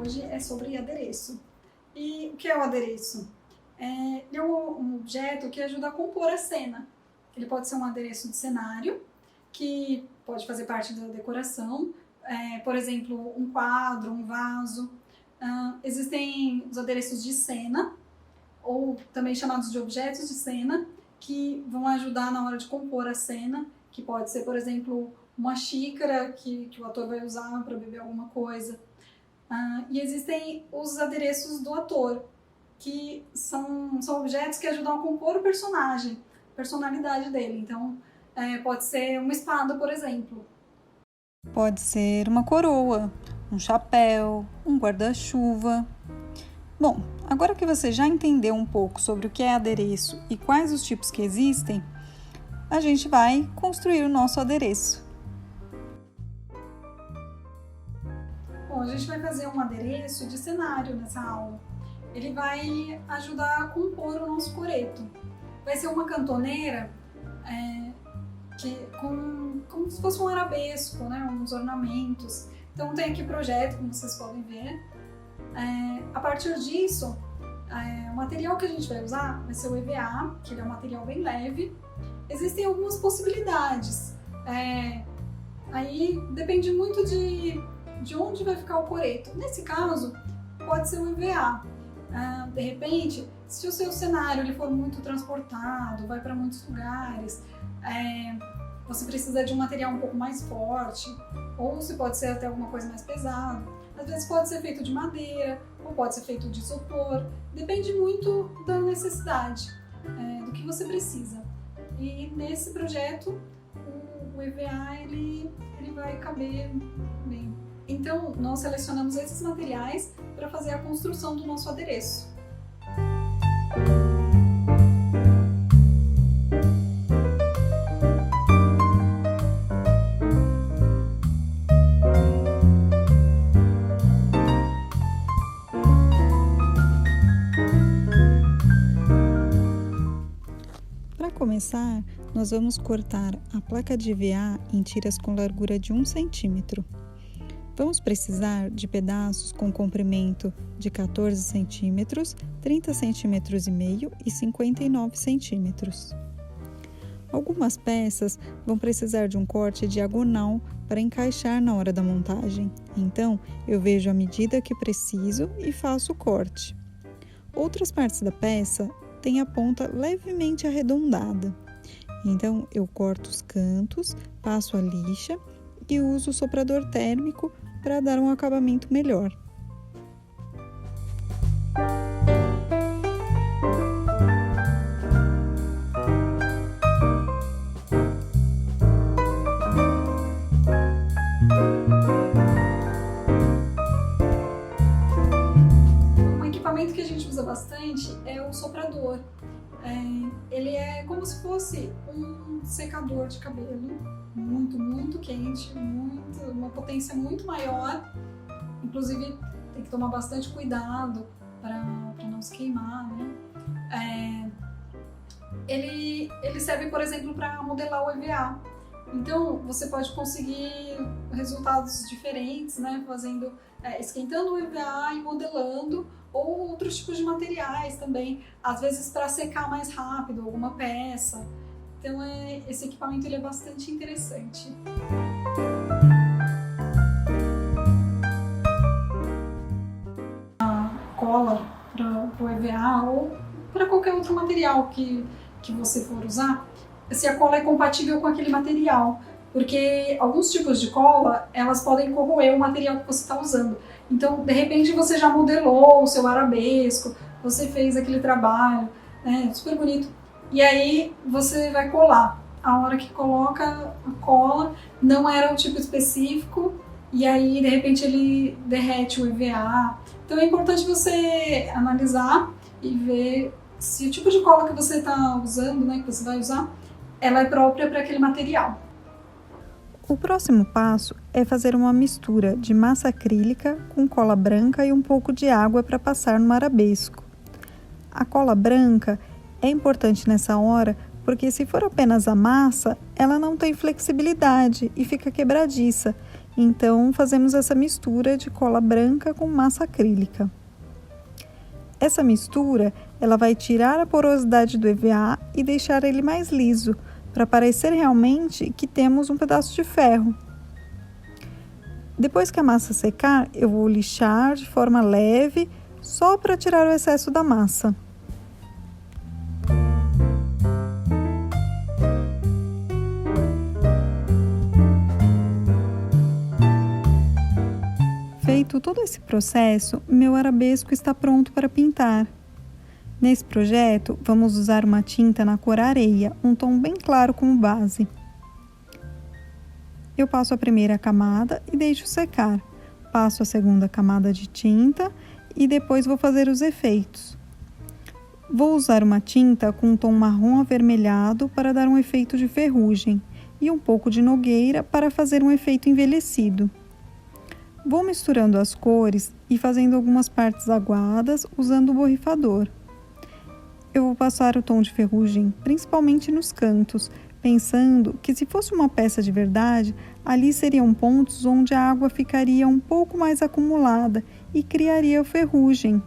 hoje é sobre adereço. E o que é o adereço? Ele é um objeto que ajuda a compor a cena. Ele pode ser um adereço de cenário, que pode fazer parte da decoração, por exemplo, um quadro, um vaso. Existem os adereços de cena, ou também chamados de objetos de cena, que vão ajudar na hora de compor a cena, que pode ser, por exemplo, uma xícara que o ator vai usar para beber alguma coisa. E existem os adereços do ator, que são objetos que ajudam a compor o personagem, a personalidade dele. Então, pode ser uma espada, por exemplo. Pode ser uma coroa, um chapéu, um guarda-chuva. Bom, agora que você já entendeu um pouco sobre o que é adereço e quais os tipos que existem, a gente vai construir o nosso adereço. Bom, a gente vai fazer um adereço de cenário nessa aula. Ele vai ajudar a compor o nosso coreto. Vai ser uma cantoneira como se fosse um arabesco, né? Uns ornamentos. Então tem aqui o projeto, como vocês podem ver. A partir disso, o material que a gente vai usar vai ser o EVA, que ele é um material bem leve. Existem algumas possibilidades. Aí depende muito de onde vai ficar o coreto. Nesse caso, pode ser o EVA. De repente, se o seu cenário ele for muito transportado, vai para muitos lugares, você precisa de um material um pouco mais forte, ou se pode ser até alguma coisa mais pesada. Às vezes pode ser feito de madeira, ou pode ser feito de isopor. Depende muito da necessidade, do que você precisa. E nesse projeto, o EVA ele vai caber bem. Então, nós selecionamos esses materiais para fazer a construção do nosso adereço. Para começar, nós vamos cortar a placa de EVA em tiras com largura de 1 centímetro. Vamos precisar de pedaços com comprimento de 14 centímetros, 30 centímetros e meio e 59 centímetros. Algumas peças vão precisar de um corte diagonal para encaixar na hora da montagem. Então, eu vejo a medida que preciso e faço o corte. Outras partes da peça têm a ponta levemente arredondada. Então, eu corto os cantos, passo a lixa e uso o soprador térmico para dar um acabamento melhor. Um equipamento que a gente usa bastante é o soprador. Ele é como se fosse um secador de cabelo, muito quente, uma potência muito maior. Inclusive, tem que tomar bastante cuidado para não se queimar, né? Ele serve, por exemplo, para modelar o EVA. Então, você pode conseguir resultados diferentes, né? Esquentando o EVA e modelando, ou outros tipos de materiais também, às vezes para secar mais rápido alguma peça. Então, esse equipamento ele é bastante interessante. A cola para o EVA ou para qualquer outro material que você for usar, se a cola é compatível com aquele material, porque alguns tipos de cola, elas podem corroer o material que você está usando. Então, de repente, você já modelou o seu arabesco, você fez aquele trabalho, né, super bonito, e aí você vai colar. A hora que coloca a cola, não era o tipo específico, e aí, de repente, ele derrete o EVA. Então, é importante você analisar e ver se o tipo de cola que você está usando, né, que você vai usar, ela é própria para aquele material. O próximo passo é fazer uma mistura de massa acrílica com cola branca e um pouco de água para passar no arabesco. A cola branca é importante nessa hora porque se for apenas a massa, ela não tem flexibilidade e fica quebradiça. Então, fazemos essa mistura de cola branca com massa acrílica. Essa mistura, ela vai tirar a porosidade do EVA e deixar ele mais liso, para parecer realmente que temos um pedaço de ferro. Depois que a massa secar, eu vou lixar de forma leve, só para tirar o excesso da massa. Feito todo esse processo, meu arabesco está pronto para pintar. Nesse projeto, vamos usar uma tinta na cor areia, um tom bem claro como base. Eu passo a primeira camada e deixo secar. Passo a segunda camada de tinta e depois vou fazer os efeitos. Vou usar uma tinta com um tom marrom avermelhado para dar um efeito de ferrugem e um pouco de nogueira para fazer um efeito envelhecido. Vou misturando as cores e fazendo algumas partes aguadas usando o borrifador. Eu vou passar o tom de ferrugem principalmente nos cantos, pensando que se fosse uma peça de verdade, ali seriam pontos onde a água ficaria um pouco mais acumulada e criaria ferrugem.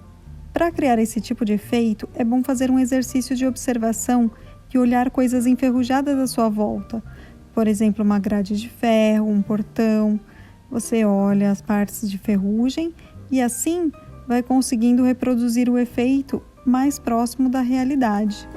Para criar esse tipo de efeito, é bom fazer um exercício de observação e olhar coisas enferrujadas à sua volta. Por exemplo, uma grade de ferro, um portão. Você olha as partes de ferrugem e assim vai conseguindo reproduzir o efeito mais próximo da realidade.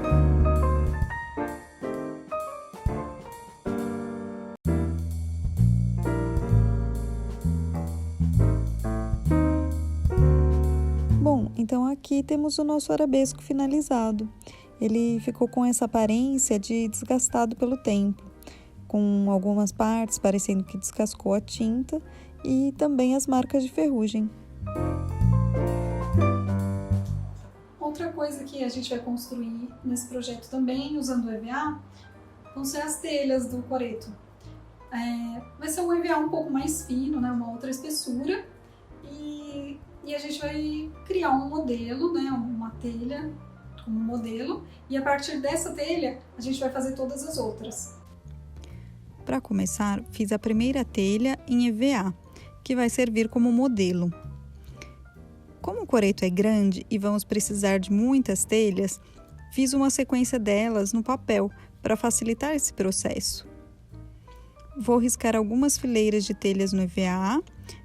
Bom, então aqui temos o nosso arabesco finalizado. Ele ficou com essa aparência de desgastado pelo tempo, com algumas partes parecendo que descascou a tinta e também as marcas de ferrugem. Outra coisa que a gente vai construir nesse projeto também, usando o EVA, vão ser as telhas do coreto. Vai ser um EVA um pouco mais fino, né, uma outra espessura, e a gente vai criar um modelo, né, uma telha como modelo, e a partir dessa telha a gente vai fazer todas as outras. Para começar, fiz a primeira telha em EVA, que vai servir como modelo. Como o coreto é grande e vamos precisar de muitas telhas, fiz uma sequência delas no papel para facilitar esse processo. Vou riscar algumas fileiras de telhas no EVA,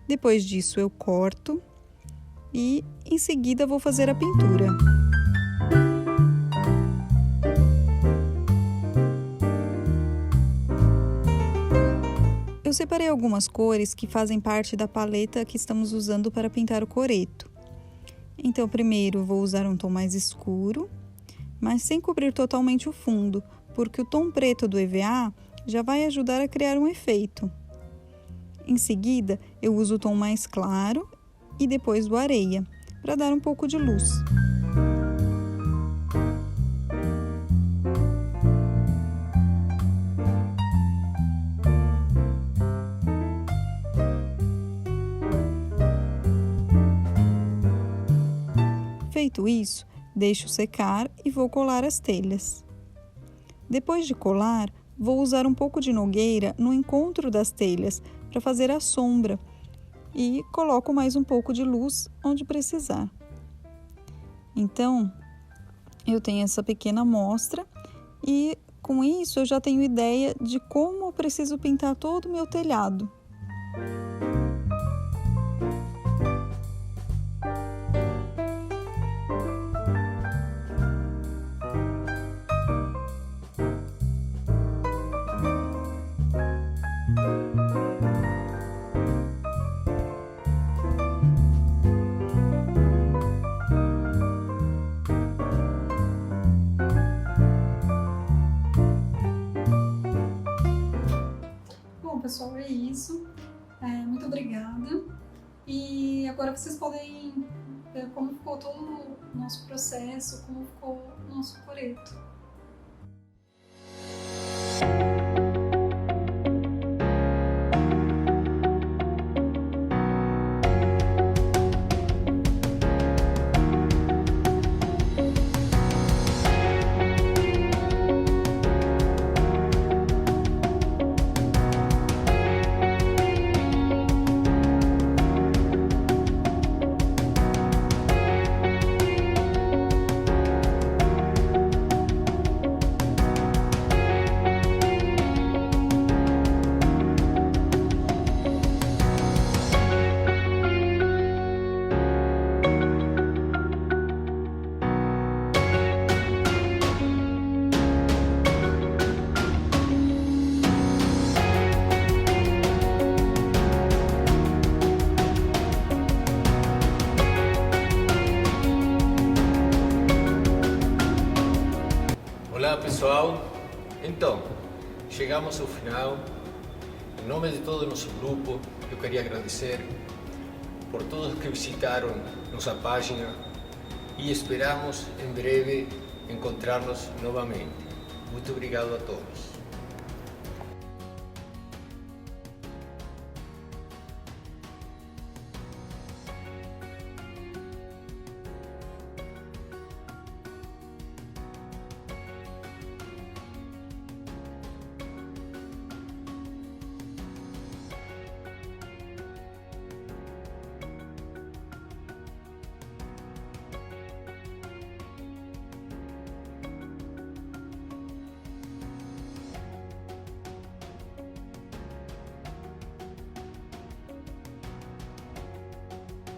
depois disso eu corto e em seguida vou fazer a pintura. Eu separei algumas cores que fazem parte da paleta que estamos usando para pintar o coreto. Então, primeiro vou usar um tom mais escuro, mas sem cobrir totalmente o fundo, porque o tom preto do EVA já vai ajudar a criar um efeito. Em seguida, eu uso o tom mais claro e depois do areia, para dar um pouco de luz. Feito isso, deixo secar e vou colar as telhas. Depois de colar, vou usar um pouco de nogueira no encontro das telhas para fazer a sombra e coloco mais um pouco de luz onde precisar. Então, eu tenho essa pequena amostra e com isso eu já tenho ideia de como eu preciso pintar todo o meu telhado. Bom, pessoal, é isso. Muito obrigada. E agora vocês podem ver como ficou todo o nosso processo, como ficou o nosso coreto. Olá pessoal, então, chegamos ao final. Em nome de todo o nosso grupo, eu queria agradecer por todos que visitaram nossa página e esperamos em breve encontrar-nos novamente. Muito obrigado a todos.